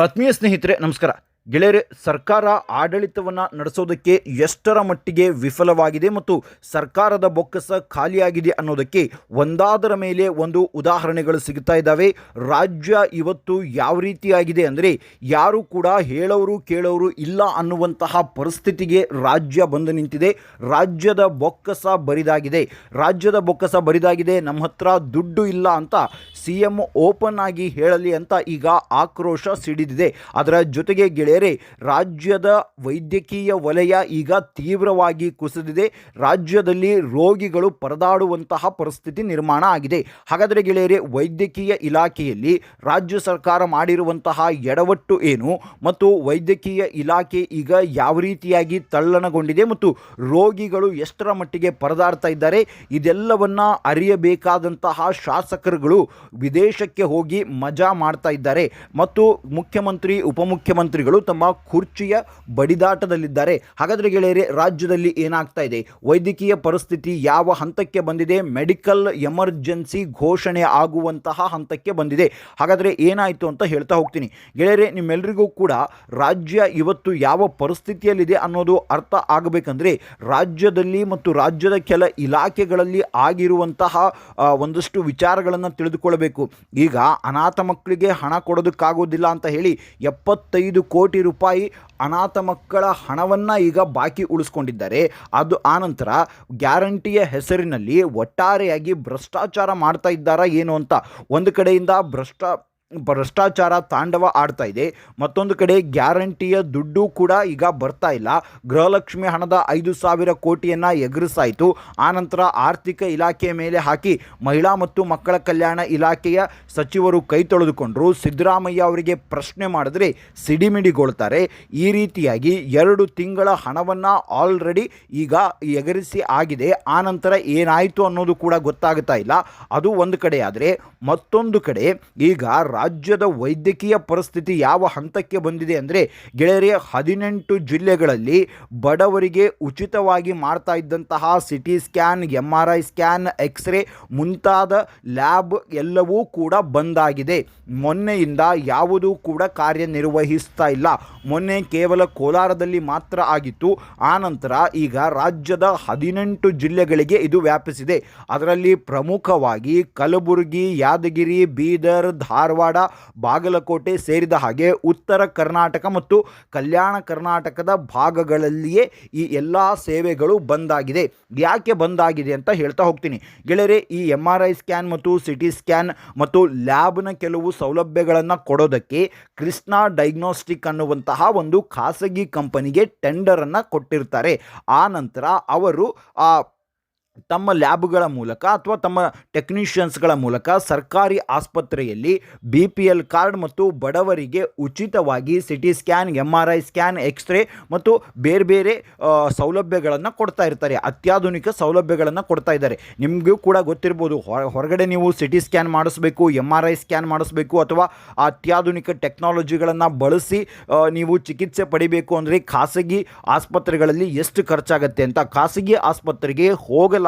ಆತ್ಮೀಯ ಸ್ನೇಹಿತರೆ ನಮಸ್ಕಾರ. ಗೆಳೆಯರೆ, ಸರ್ಕಾರ ಆಡಳಿತವನ್ನು ನಡೆಸೋದಕ್ಕೆ ಎಷ್ಟರ ಮಟ್ಟಿಗೆ ವಿಫಲವಾಗಿದೆ ಮತ್ತು ಸರ್ಕಾರದ ಬೊಕ್ಕಸ ಖಾಲಿಯಾಗಿದೆ ಅನ್ನೋದಕ್ಕೆ ಒಂದಾದರ ಮೇಲೆ ಒಂದು ಉದಾಹರಣೆಗಳು ಸಿಗ್ತಾ ಇದ್ದಾವೆ. ರಾಜ್ಯ ಇವತ್ತು ಯಾವ ರೀತಿಯಾಗಿದೆ ಅಂದರೆ ಯಾರು ಕೂಡ ಹೇಳೋರು ಕೇಳೋರು ಇಲ್ಲ ಅನ್ನುವಂತಹ ಪರಿಸ್ಥಿತಿಗೆ ರಾಜ್ಯ ಬಂದು ನಿಂತಿದೆ. ರಾಜ್ಯದ ಬೊಕ್ಕಸ ಬರಿದಾಗಿದೆ. ನಮ್ಮ ಹತ್ರ ದುಡ್ಡು ಇಲ್ಲ ಅಂತ CM ಓಪನ್ ಆಗಿ ಹೇಳಲಿ ಅಂತ ಈಗ ಆಕ್ರೋಶ ಸಿಡಿದಿದೆ. ಅದರ ಜೊತೆಗೆ ಗೆಳೆಯರೆ, ರಾಜ್ಯದ ವೈದ್ಯಕೀಯ ವಲಯ ಈಗ ತೀವ್ರವಾಗಿ ಕುಸಿದಿದೆ. ರಾಜ್ಯದಲ್ಲಿ ರೋಗಿಗಳು ಪರದಾಡುವಂತಹ ಪರಿಸ್ಥಿತಿ ನಿರ್ಮಾಣ ಆಗಿದೆ. ಹಾಗಾದರೆ ಗೆಳೆಯರೆ, ವೈದ್ಯಕೀಯ ಇಲಾಖೆಯಲ್ಲಿ ರಾಜ್ಯ ಸರ್ಕಾರ ಮಾಡಿರುವಂತಹ ಎಡವಟ್ಟು ಏನು ಮತ್ತು ವೈದ್ಯಕೀಯ ಇಲಾಖೆ ಈಗ ಯಾವ ರೀತಿಯಾಗಿ ತಲ್ಲಣಗೊಂಡಿದೆ ಮತ್ತು ರೋಗಿಗಳು ಎಷ್ಟರ ಮಟ್ಟಿಗೆ ಪರದಾಡ್ತಾ ಇದ್ದಾರೆ, ಇದೆಲ್ಲವನ್ನ ಅರಿಯಬೇಕಾದಂತಹ ಶಾಸಕರುಗಳು ವಿದೇಶಕ್ಕೆ ಹೋಗಿ ಮಜಾ ಮಾಡ್ತಾ ಇದ್ದಾರೆ ಮತ್ತು ಮುಖ್ಯಮಂತ್ರಿ ಉಪಮುಖ್ಯಮಂತ್ರಿಗಳು ತಮ್ಮ ಕುರ್ಚಿಯ ಬಡಿದಾಟದಲ್ಲಿದ್ದಾರೆ. ಹಾಗಾದರೆ ಗೆಳೆಯರೆ, ರಾಜ್ಯದಲ್ಲಿ ಏನಾಗ್ತಾ ಇದೆ, ವೈದ್ಯಕೀಯ ಪರಿಸ್ಥಿತಿ ಯಾವ ಹಂತಕ್ಕೆ ಬಂದಿದೆ, ಮೆಡಿಕಲ್ ಎಮರ್ಜೆನ್ಸಿ ಘೋಷಣೆ ಆಗುವಂತಹ ಹಂತಕ್ಕೆ ಬಂದಿದೆ. ಹಾಗಾದರೆ ಏನಾಯಿತು ಅಂತ ಹೇಳ್ತಾ ಹೋಗ್ತೀನಿ. ಗೆಳೆಯರೆ, ನಿಮ್ಮೆಲ್ಲರಿಗೂ ಕೂಡ ರಾಜ್ಯ ಇವತ್ತು ಯಾವ ಪರಿಸ್ಥಿತಿಯಲ್ಲಿದೆ ಅನ್ನೋದು ಅರ್ಥ ಆಗಬೇಕಂದ್ರೆ ರಾಜ್ಯದಲ್ಲಿ ಮತ್ತು ರಾಜ್ಯದ ಕೆಲ ಇಲಾಖೆಗಳಲ್ಲಿ ಆಗಿರುವಂತಹ ಒಂದಷ್ಟು ವಿಚಾರಗಳನ್ನು ತಿಳಿದುಕೊಳ್ಳಬೇಕು. ಈಗ ಅನಾಥ ಮಕ್ಕಳಿಗೆ ಹಣ ಕೊಡೋದಕ್ಕಾಗೋದಿಲ್ಲ ಅಂತ ಹೇಳಿ 75 ಕೋಟಿ ರೂಪಾಯಿ ಅನಾಥ ಮಕ್ಕಳ ಹಣವನ್ನು ಈಗ ಬಾಕಿ ಉಳಿಸ್ಕೊಂಡಿದ್ದಾರೆ. ಅದು ಆನಂತರ ಗ್ಯಾರಂಟಿಯ ಹೆಸರಿನಲ್ಲಿ ಒಟ್ಟಾರೆಯಾಗಿ ಭ್ರಷ್ಟಾಚಾರ ಮಾಡ್ತಾ ಇದ್ದಾರಾ ಏನು ಅಂತ ಒಂದು ಕಡೆಯಿಂದ ಭ್ರಷ್ಟಾಚಾರ ತಾಂಡವ ಆಡ್ತಾ ಇದೆ. ಮತ್ತೊಂದು ಕಡೆ ಗ್ಯಾರಂಟಿಯ ದುಡ್ಡು ಕೂಡ ಈಗ ಬರ್ತಾ ಇಲ್ಲ. ಗೃಹಲಕ್ಷ್ಮಿ ಹಣದ 5,000 ಕೋಟಿಯನ್ನು ಎಗರಿಸಾಯಿತು. ಆನಂತರ ಆರ್ಥಿಕ ಇಲಾಖೆಯ ಮೇಲೆ ಹಾಕಿ ಮಹಿಳಾ ಮತ್ತು ಮಕ್ಕಳ ಕಲ್ಯಾಣ ಇಲಾಖೆಯ ಸಚಿವರು ಕೈ ತೊಳೆದುಕೊಂಡರು. ಸಿದ್ದರಾಮಯ್ಯ ಅವರಿಗೆ ಪ್ರಶ್ನೆ ಮಾಡಿದ್ರೆ ಸಿಡಿಮಿಡಿಗೊಳ್ತಾರೆ. ಈ ರೀತಿಯಾಗಿ 2 ತಿಂಗಳ ಹಣವನ್ನು ಆಲ್ರೆಡಿ ಈಗ ಎಗರಿಸಿ ಆಗಿದೆ. ಆನಂತರ ಏನಾಯಿತು ಅನ್ನೋದು ಕೂಡ ಗೊತ್ತಾಗ್ತಾ ಇಲ್ಲ. ಅದು ಒಂದು ಕಡೆ ಆದರೆ, ಮತ್ತೊಂದು ಕಡೆ ಈಗ ರಾಜ್ಯದ ವೈದ್ಯಕೀಯ ಪರಿಸ್ಥಿತಿ ಯಾವ ಹಂತಕ್ಕೆ ಬಂದಿದೆ ಅಂದರೆ ಗೆಳೆಯರೆ, 18 ಜಿಲ್ಲೆಗಳಲ್ಲಿ ಬಡವರಿಗೆ ಉಚಿತವಾಗಿ ಮಾಡ್ತಾ ಇದ್ದಂತಹ CT scan, MRI scan, x-ray ಮುಂತಾದ ಲ್ಯಾಬ್ ಎಲ್ಲವೂ ಕೂಡ ಬಂದಾಗಿದೆ. ಮೊನ್ನೆಯಿಂದ ಯಾವುದೂ ಕೂಡ ಕಾರ್ಯನಿರ್ವಹಿಸ್ತಾ ಇಲ್ಲ. ಮೊನ್ನೆ ಕೇವಲ ಕೋಲಾರದಲ್ಲಿ ಮಾತ್ರ ಆಗಿತ್ತು. ಆನಂತರ ಈಗ ರಾಜ್ಯದ 18 ಜಿಲ್ಲೆಗಳಿಗೆ ಇದು ವ್ಯಾಪಿಸಿದೆ. ಅದರಲ್ಲಿ ಪ್ರಮುಖವಾಗಿ ಕಲಬುರಗಿ, ಯಾದಗಿರಿ, ಬೀದರ್, ಧಾರವಾಡ, ಬಾಗಲಕೋಟೆ ಸೇರಿದ ಹಾಗೆ ಉತ್ತರ ಕರ್ನಾಟಕ ಮತ್ತು ಕಲ್ಯಾಣ ಕರ್ನಾಟಕದ ಭಾಗಗಳಲ್ಲಿಯೇ ಈ ಎಲ್ಲ ಸೇವೆಗಳು ಬಂದಾಗಿದೆ. ಯಾಕೆ ಬಂದಾಗಿದೆ ಅಂತ ಹೇಳ್ತಾ ಹೋಗ್ತೀನಿ. ಗೆಳೆಯರೆ, ಈ MRI ಸ್ಕ್ಯಾನ್ ಮತ್ತು ಸಿಟಿ ಸ್ಕ್ಯಾನ್ ಮತ್ತು ಲ್ಯಾಬ್ನ ಕೆಲವು ಸೌಲಭ್ಯಗಳನ್ನು ಕೊಡೋದಕ್ಕೆ ಕೃಷ್ಣ ಡಯಾಗ್ನೋಸ್ಟಿಕ್ ಅನ್ನುವಂತಹ ಒಂದು ಖಾಸಗಿ ಕಂಪನಿಗೆ ಟೆಂಡರನ್ನು ಕೊಟ್ಟಿರ್ತಾರೆ. ಆ ನಂತರ ಅವರು ತಮ್ಮ ಲ್ಯಾಬ್ಗಳ ಮೂಲಕ ಅಥವಾ ತಮ್ಮ ಟೆಕ್ನಿಷಿಯನ್ಸ್ಗಳ ಮೂಲಕ ಸರ್ಕಾರಿ ಆಸ್ಪತ್ರೆಯಲ್ಲಿ BPL ಕಾರ್ಡ್ ಮತ್ತು ಬಡವರಿಗೆ ಉಚಿತವಾಗಿ CT scan, MRI scan, x-ray ಮತ್ತು ಬೇರೆ ಬೇರೆ ಸೌಲಭ್ಯಗಳನ್ನು ಕೊಡ್ತಾ ಇರ್ತಾರೆ. ಅತ್ಯಾಧುನಿಕ ಸೌಲಭ್ಯಗಳನ್ನು ಕೊಡ್ತಾ ಇದ್ದಾರೆ. ನಿಮಗೂ ಕೂಡ ಗೊತ್ತಿರ್ಬೋದು, ಹೊರಗಡೆ ನೀವು ಸಿಟಿ ಸ್ಕ್ಯಾನ್ ಮಾಡಿಸ್ಬೇಕು, MRI ಸ್ಕ್ಯಾನ್ ಮಾಡಿಸ್ಬೇಕು ಅಥವಾ ಅತ್ಯಾಧುನಿಕ ಟೆಕ್ನಾಲಜಿಗಳನ್ನು ಬಳಸಿ ನೀವು ಚಿಕಿತ್ಸೆ ಪಡಿಬೇಕು ಅಂದರೆ ಖಾಸಗಿ ಆಸ್ಪತ್ರೆಗಳಲ್ಲಿ ಎಷ್ಟು ಖರ್ಚಾಗತ್ತೆ ಅಂತ. ಖಾಸಗಿ ಆಸ್ಪತ್ರೆಗೆ ಹೋಗಲಾರದಂತಹ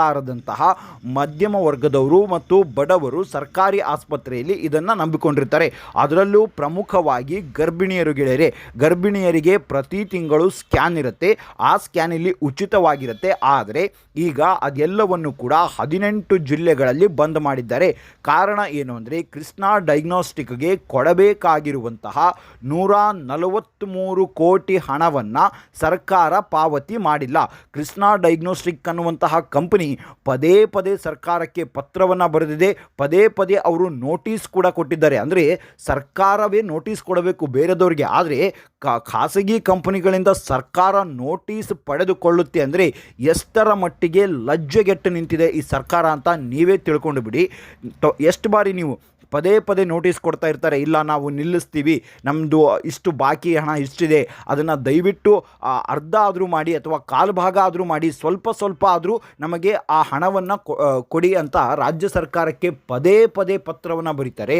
ಮಧ್ಯಮ ವರ್ಗದವರು ಮತ್ತು ಬಡವರು ಸರ್ಕಾರಿ ಆಸ್ಪತ್ರೆಯಲ್ಲಿ ಇದನ್ನು ನಂಬಿಕೊಂಡಿರ್ತಾರೆ. ಅದರಲ್ಲೂ ಪ್ರಮುಖವಾಗಿ ಗರ್ಭಿಣಿಯರು. ಗೆಳೆಯರೆ, ಗರ್ಭಿಣಿಯರಿಗೆ ಪ್ರತಿ ತಿಂಗಳು ಸ್ಕ್ಯಾನ್ ಇರುತ್ತೆ. ಆ ಸ್ಕ್ಯಾನಲ್ಲಿ ಉಚಿತವಾಗಿರುತ್ತೆ. ಆದರೆ ಈಗ ಅದೆಲ್ಲವನ್ನು ಕೂಡ 18 ಜಿಲ್ಲೆಗಳಲ್ಲಿ ಬಂದ್ ಮಾಡಿದ್ದಾರೆ. ಕಾರಣ ಏನು ಅಂದರೆ ಕೃಷ್ಣ ಡಯಾಗ್ನೋಸ್ಟಿಕ್ಗೆ ಕೊಡಬೇಕಾಗಿರುವಂತಹ 143 ಕೋಟಿ ಹಣವನ್ನು ಸರ್ಕಾರ ಪಾವತಿ ಮಾಡಿಲ್ಲ. ಕೃಷ್ಣ ಡಯಾಗ್ನೋಸ್ಟಿಕ್ ಅನ್ನುವಂತಹ ಕಂಪನಿ ಪದೇ ಪದೇ ಸರ್ಕಾರಕ್ಕೆ ಪತ್ರವನ್ನು ಬರೆದಿದೆ. ಪದೇ ಪದೇ ಅವರು ನೋಟಿಸ್ ಕೂಡ ಕೊಟ್ಟಿದ್ದಾರೆ. ಅಂದರೆ ಸರ್ಕಾರವೇ ನೋಟಿಸ್ ಕೊಡಬೇಕು ಬೇರೆದವ್ರಿಗೆ, ಆದರೆ ಖಾಸಗಿ ಕಂಪನಿಗಳಿಂದ ಸರ್ಕಾರ ನೋಟಿಸ್ ಪಡೆದುಕೊಳ್ಳುತ್ತೆ ಅಂದರೆ ಎಷ್ಟರ ಮಟ್ಟಿಗೆ ಲಜ್ಜೆಗೆಟ್ಟು ನಿಂತಿದೆ ಈ ಸರ್ಕಾರ ಅಂತ ನೀವೇ ತಿಳ್ಕೊಂಡು ಬಿಡಿ. ಎಷ್ಟು ಬಾರಿ ನೀವು ಪದೇ ಪದೇ ನೋಟಿಸ್ ಕೊಡ್ತಾ ಇರ್ತಾರೆ, ಇಲ್ಲ ನಾವು ನಿಲ್ಲಿಸ್ತೀವಿ, ನಮ್ಮದು ಇಷ್ಟು ಬಾಕಿ ಹಣ ಇಷ್ಟಿದೆ, ಅದನ್ನು ದಯವಿಟ್ಟು ಅರ್ಧ ಆದರೂ ಮಾಡಿ ಅಥವಾ ಕಾಲು ಭಾಗ ಆದರೂ ಮಾಡಿ, ಸ್ವಲ್ಪ ಆದರೂ ನಮಗೆ ಆ ಹಣವನ್ನು ಕೊಡಿ ಅಂತ ರಾಜ್ಯ ಸರ್ಕಾರಕ್ಕೆ ಪದೇ ಪದೇ ಪತ್ರವನ್ನು ಬರೀತಾರೆ.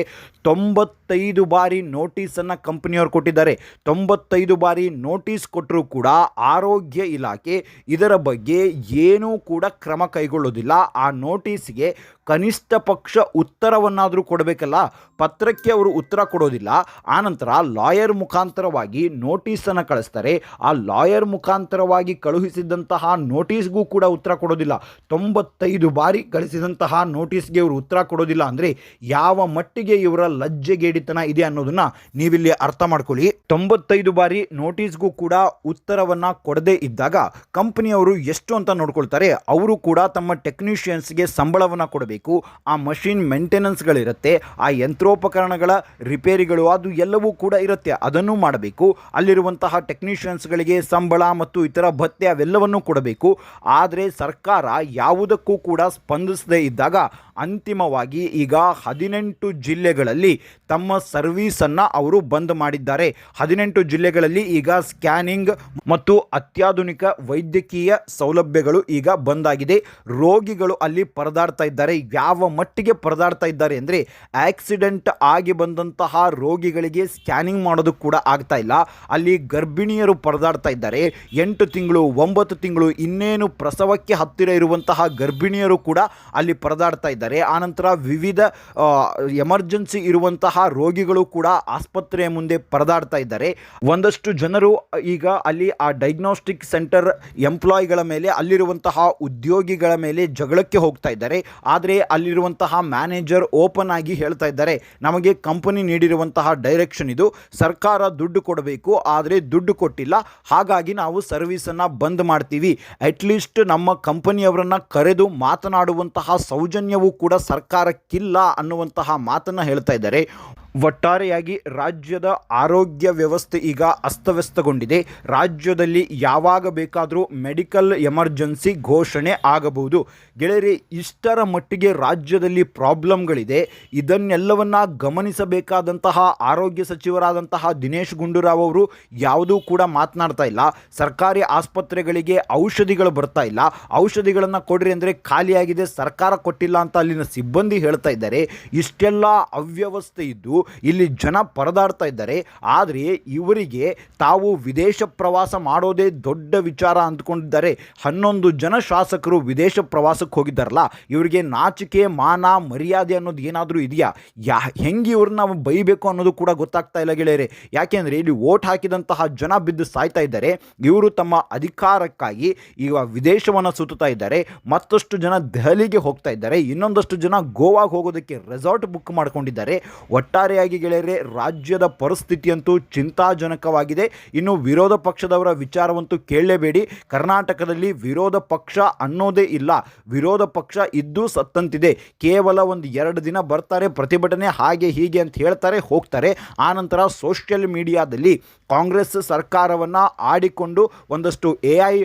95 ಬಾರಿ ನೋಟಿಸನ್ನು ಕಂಪನಿಯವರು ಕೊಟ್ಟಿದ್ದಾರೆ. 95 ಬಾರಿ ನೋಟಿಸ್ ಕೊಟ್ಟರೂ ಕೂಡ ಆರೋಗ್ಯ ಇಲಾಖೆ ಇದರ ಬಗ್ಗೆ ಏನೂ ಕೂಡ ಕ್ರಮ ಕೈಗೊಳ್ಳೋದಿಲ್ಲ. ಆ ನೋಟಿಸ್ಗೆ ಕನಿಷ್ಠ ಪಕ್ಷ ಉತ್ತರವನ್ನಾದರೂ ಕೊಡಬೇಕು. ಕೊಡಬೇಕಲ್ಲ, ಪತ್ರಕ್ಕೆ ಅವರು ಉತ್ತರ ಕೊಡೋದಿಲ್ಲ. ಆನಂತರ ಲಾಯರ್ ಮುಖಾಂತರವಾಗಿ ನೋಟಿಸನ್ನು ಕಳಿಸ್ತಾರೆ. ಆ ಲಾಯರ್ ಮುಖಾಂತರವಾಗಿ ಕಳುಹಿಸಿದಂತಹ ನೋಟಿಸ್ಗೂ ಕೂಡ ಉತ್ತರ ಕೊಡೋದಿಲ್ಲ. 95 ಬಾರಿ ಕಳಿಸಿದಂತಹ ನೋಟಿಸ್ಗೆ ಇವರು ಉತ್ತರ ಕೊಡೋದಿಲ್ಲ ಅಂದರೆ ಯಾವ ಮಟ್ಟಿಗೆ ಇವರ ಲಜ್ಜೆಗೇಡಿತನ ಇದೆ ಅನ್ನೋದನ್ನ ನೀವಿಲ್ಲಿ ಅರ್ಥ ಮಾಡ್ಕೊಳ್ಳಿ. 95 ಬಾರಿ ನೋಟಿಸ್ಗೂ ಕೂಡ ಉತ್ತರವನ್ನ ಕೊಡದೇ ಇದ್ದಾಗ ಕಂಪನಿಯವರು ಎಷ್ಟು ಅಂತ ನೋಡ್ಕೊಳ್ತಾರೆ. ಅವರು ಕೂಡ ತಮ್ಮ ಟೆಕ್ನಿಷಿಯನ್ಸ್ಗೆ ಸಂಬಳವನ್ನು ಕೊಡಬೇಕು. ಆ ಮಷಿನ್ ಮೇಂಟೆನೆನ್ಸ್ಗಳಿರುತ್ತೆ, ಆ ಯಂತ್ರೋಪಕರಣಗಳ ರಿಪೇರಿಗಳು ಅದು ಎಲ್ಲವೂ ಕೂಡ ಇರುತ್ತೆ, ಅದನ್ನು ಮಾಡಬೇಕು. ಅಲ್ಲಿರುವಂತಹ ಟೆಕ್ನಿಷಿಯನ್ಸ್ಗಳಿಗೆ ಸಂಬಳ ಮತ್ತು ಇತರ ಭತ್ಯೆ ಅವೆಲ್ಲವನ್ನೂ ಕೊಡಬೇಕು. ಆದರೆ ಸರ್ಕಾರ ಯಾವುದಕ್ಕೂ ಕೂಡ ಸ್ಪಂದಿಸದೇ ಇದ್ದಾಗ ಅಂತಿಮವಾಗಿ ಈಗ 18 ಜಿಲ್ಲೆಗಳಲ್ಲಿ ತಮ್ಮ ಸರ್ವೀಸನ್ನು ಅವರು ಬಂದ್ ಮಾಡಿದ್ದಾರೆ. 18 ಜಿಲ್ಲೆಗಳಲ್ಲಿ ಈಗ ಸ್ಕ್ಯಾನಿಂಗ್ ಮತ್ತು ಅತ್ಯಾಧುನಿಕ ವೈದ್ಯಕೀಯ ಸೌಲಭ್ಯಗಳು ಈಗ ಬಂದಾಗಿದೆ. ರೋಗಿಗಳು ಅಲ್ಲಿ ಪರದಾಡ್ತಾ ಇದ್ದಾರೆ. ಯಾವ ಮಟ್ಟಿಗೆ ಪರದಾಡ್ತಾ ಇದ್ದಾರೆ ಅಂದರೆ ಆಕ್ಸಿಡೆಂಟ್ ಆಗಿ ಬಂದಂತಹ ರೋಗಿಗಳಿಗೆ ಸ್ಕ್ಯಾನಿಂಗ್ ಮಾಡೋದು ಕೂಡ ಆಗ್ತಾ ಇಲ್ಲ. ಅಲ್ಲಿ ಗರ್ಭಿಣಿಯರು ಪರದಾಡ್ತಾ ಇದ್ದಾರೆ. 8 ತಿಂಗಳು 9 ತಿಂಗಳು ಇನ್ನೇನು ಪ್ರಸವಕ್ಕೆ ಹತ್ತಿರ ಇರುವಂತಹ ಗರ್ಭಿಣಿಯರು ಕೂಡ ಅಲ್ಲಿ ಪರದಾಡ್ತಾ ಇದ್ದಾರೆ. ಆನಂತರ ವಿವಿಧ ಎಮರ್ಜೆನ್ಸಿ ಇರುವಂತಹ ರೋಗಿಗಳು ಕೂಡ ಆಸ್ಪತ್ರೆಯ ಮುಂದೆ ಪರದಾಡ್ತಾ ಇದ್ದಾರೆ. ಒಂದಷ್ಟು ಜನರು ಈಗ ಅಲ್ಲಿ ಆ ಡಯಾಗ್ನೋಸ್ಟಿಕ್ ಸೆಂಟರ್ ಎಂಪ್ಲಾಯಿಗಳ ಮೇಲೆ, ಅಲ್ಲಿರುವಂತಹ ಉದ್ಯೋಗಿಗಳ ಮೇಲೆ ಜಗಳಕ್ಕೆ ಹೋಗ್ತಾ ಇದ್ದಾರೆ. ಆದರೆ ಅಲ್ಲಿರುವಂತಹ ಮ್ಯಾನೇಜರ್ ಓಪನ್ ಆಗಿ ಹೇಳ್ತಾ ಇದ್ದಾರೆ, ನಮಗೆ ಕಂಪನಿ ನೀಡಿರುವಂತಹ ಡೈರೆಕ್ಷನ್ ಇದು, ಸರ್ಕಾರ ದುಡ್ಡು ಕೊಡಬೇಕು, ಆದರೆ ದುಡ್ಡು ಕೊಟ್ಟಿಲ್ಲ, ಹಾಗಾಗಿ ನಾವು ಸರ್ವಿಸನ್ನು ಬಂದ್ ಮಾಡ್ತೀವಿ. ಅಟ್ಲೀಸ್ಟ್ ನಮ್ಮ ಕಂಪನಿಯವರನ್ನು ಕರೆದು ಮಾತನಾಡುವಂತಹ ಸೌಜನ್ಯವೂ ಕೂಡ ಸರ್ಕಾರಕ್ಕಿಲ್ಲ ಅನ್ನುವಂತಹ ಮಾತನ್ನು ಹೇಳ್ತಾ ಇದ್ದಾರೆ. ಒಟ್ಟಾರೆಯಾಗಿ ರಾಜ್ಯದ ಆರೋಗ್ಯ ವ್ಯವಸ್ಥೆ ಈಗ ಅಸ್ತವ್ಯಸ್ತಗೊಂಡಿದೆ. ರಾಜ್ಯದಲ್ಲಿ ಯಾವಾಗ ಬೇಕಾದರೂ ಮೆಡಿಕಲ್ ಎಮರ್ಜೆನ್ಸಿ ಘೋಷಣೆ ಆಗಬಹುದು. ಗೆಳೆಯರೆ, ಇಷ್ಟರ ಮಟ್ಟಿಗೆ ರಾಜ್ಯದಲ್ಲಿ ಪ್ರಾಬ್ಲಮ್ಗಳಿದೆ. ಇದನ್ನೆಲ್ಲವನ್ನ ಗಮನಿಸಬೇಕಾದಂತಹ ಆರೋಗ್ಯ ಸಚಿವರಾದಂತಹ ದಿನೇಶ್ ಗುಂಡೂರಾವ್ ಅವರು ಯಾವುದೂ ಕೂಡ ಮಾತನಾಡ್ತಾ ಇಲ್ಲ. ಸರ್ಕಾರಿ ಆಸ್ಪತ್ರೆಗಳಿಗೆ ಔಷಧಿಗಳು ಬರ್ತಾ ಇಲ್ಲ. ಔಷಧಿಗಳನ್ನು ಕೊಡ್ರಿ ಅಂದರೆ ಖಾಲಿಯಾಗಿದೆ, ಸರ್ಕಾರ ಕೊಟ್ಟಿಲ್ಲ ಅಂತ ಅಲ್ಲಿನ ಸಿಬ್ಬಂದಿ ಹೇಳ್ತಾ ಇದ್ದಾರೆ. ಇಷ್ಟೆಲ್ಲ ಅವ್ಯವಸ್ಥೆ ಇದ್ದು ಇಲ್ಲಿ ಜನ ಪರದಾಡ್ತಾ ಇದ್ದಾರೆ. ಆದರೆ ಇವರಿಗೆ ತಾವು ವಿದೇಶ ಪ್ರವಾಸ ಮಾಡೋದೇ ದೊಡ್ಡ ವಿಚಾರ ಅಂದ್ಕೊಂಡಿದ್ದಾರೆ. 11 ಜನ ಶಾಸಕರು ವಿದೇಶ ಪ್ರವಾಸಕ್ಕೆ ಹೋಗಿದ್ದಾರಲ್ಲ, ಇವರಿಗೆ ನಾಚಿಕೆ ಮಾನ ಮರ್ಯಾದೆ ಅನ್ನೋದು ಏನಾದರೂ ಇದೆಯಾ? ಹೆಂಗೆ ಇವ್ರನ್ನ ಬೈಬೇಕು ಅನ್ನೋದು ಕೂಡ ಗೊತ್ತಾಗ್ತಾ ಇಲ್ಲ ಗೆಳೆಯರೆ. ಯಾಕೆಂದರೆ ಇಲ್ಲಿ ವೋಟ್ ಹಾಕಿದಂತಹ ಜನ ಬಿದ್ದು ಸಾಯ್ತಾ ಇದ್ದಾರೆ. ಇವರು ತಮ್ಮ ಅಧಿಕಾರಕ್ಕಾಗಿ ಈಗ ವಿದೇಶವನ್ನು ಸುತ್ತಾ ಇದ್ದಾರೆ. ಮತ್ತಷ್ಟು ಜನ ದೆಹಲಿಗೆ ಹೋಗ್ತಾ ಇದ್ದಾರೆ. ಇನ್ನೊಂದಷ್ಟು ಜನ ಗೋವಾಗೆ ಹೋಗೋದಕ್ಕೆ ರೆಸಾರ್ಟ್ ಬುಕ್ ಮಾಡ್ಕೊಂಡಿದ್ದಾರೆ. ಒಟ್ಟಾರೆಯಾಗಿ ಗೆಳೆಯರೆ, ರಾಜ್ಯದ ಪರಿಸ್ಥಿತಿಯಂತೂ ಚಿಂತಾಜನಕವಾಗಿದೆ. ಇನ್ನು ವಿರೋಧ ಪಕ್ಷದವರ ವಿಚಾರವಂತೂ ಕೇಳಲೇಬೇಡಿ. ಕರ್ನಾಟಕದಲ್ಲಿ ವಿರೋಧ ಪಕ್ಷ ಅನ್ನೋದೇ ಇಲ್ಲ. ವಿರೋಧ ಪಕ್ಷ ಇದ್ದು ಸತ್ತಂತಿದೆ. ಕೇವಲ 1-2 ದಿನ ಬರ್ತಾರೆ, ಪ್ರತಿಭಟನೆ ಹಾಗೆ ಹೀಗೆ ಅಂತ ಹೇಳ್ತಾರೆ, ಹೋಗ್ತಾರೆ. ಆನಂತರ ಸೋಷಿಯಲ್ ಮೀಡಿಯಾದಲ್ಲಿ ಕಾಂಗ್ರೆಸ್ ಸರ್ಕಾರವನ್ನು ಆಡಿಕೊಂಡು ಒಂದಷ್ಟು AI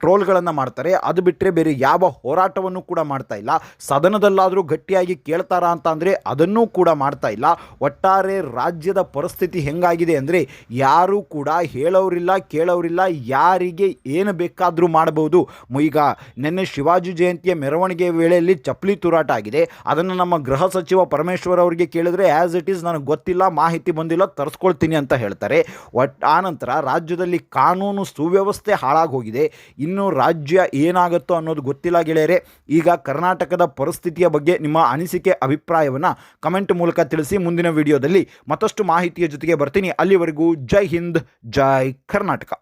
ಟ್ರೋಲ್ಗಳನ್ನು ಮಾಡ್ತಾರೆ. ಅದು ಬಿಟ್ಟರೆ ಬೇರೆ ಯಾವ ಹೋರಾಟವನ್ನು ಕೂಡ ಮಾಡ್ತಾ ಇಲ್ಲ. ಸದನದಲ್ಲಾದರೂ ಗಟ್ಟಿಯಾಗಿ ಕೇಳ್ತಾರಾ ಅಂತ ಅಂದರೆ ಅದನ್ನೂ ಕೂಡ ಮಾಡ್ತಾ ಇಲ್ಲ. ಒಟ್ಟಾರೆ ರಾಜ್ಯದ ಪರಿಸ್ಥಿತಿ ಹೆಂಗಾಗಿದೆ ಅಂದರೆ ಯಾರೂ ಕೂಡ ಹೇಳೋರಿಲ್ಲ ಕೇಳೋರಿಲ್ಲ, ಯಾರಿಗೆ ಏನು ಬೇಕಾದರೂ ಮಾಡಬಹುದು. ಈಗ ನಿನ್ನೆ ಶಿವಾಜಿ ಜಯಂತಿಯ ಮೆರವಣಿಗೆ ವೇಳೆಯಲ್ಲಿ ಚಪ್ಪಲಿ ತೂರಾಟ ಆಗಿದೆ. ಅದನ್ನು ನಮ್ಮ ಗೃಹ ಸಚಿವ ಪರಮೇಶ್ವರ್ ಅವರಿಗೆ ಕೇಳಿದ್ರೆ ಆ್ಯಸ್ ಇಟ್ ಈಸ್ ನನಗೆ ಗೊತ್ತಿಲ್ಲ, ಮಾಹಿತಿ ಬಂದಿಲ್ಲ, ತರಿಸ್ಕೊಳ್ತೀನಿ ಅಂತ ಹೇಳ್ತಾರೆ. ಆನಂತರ ರಾಜ್ಯದಲ್ಲಿ ಕಾನೂನು ಸುವ್ಯವಸ್ಥೆ ಹಾಳಾಗೋಗಿದೆ. ಇನ್ನು ರಾಜ್ಯ ಏನಾಗುತ್ತೋ ಅನ್ನೋದು ಗೊತ್ತಿಲ್ಲ ಗೆಳೆಯರೆ. ಈಗ ಕರ್ನಾಟಕದ ಪರಿಸ್ಥಿತಿಯ ಬಗ್ಗೆ ನಿಮ್ಮ ಅನಿಸಿಕೆ ಅಭಿಪ್ರಾಯವನ್ನು ಕಮೆಂಟ್ ಮೂಲಕ ತಿಳಿಸಿ. ಮುಂದಿನ ವಿಡಿಯೋದಲ್ಲಿ ಮತ್ತಷ್ಟು ಮಾಹಿತಿಯ ಜೊತೆಗೆ ಬರ್ತೀನಿ. ಅಲ್ಲಿವರೆಗೂ ಜೈ ಹಿಂದ್, ಜೈ ಕರ್ನಾಟಕ.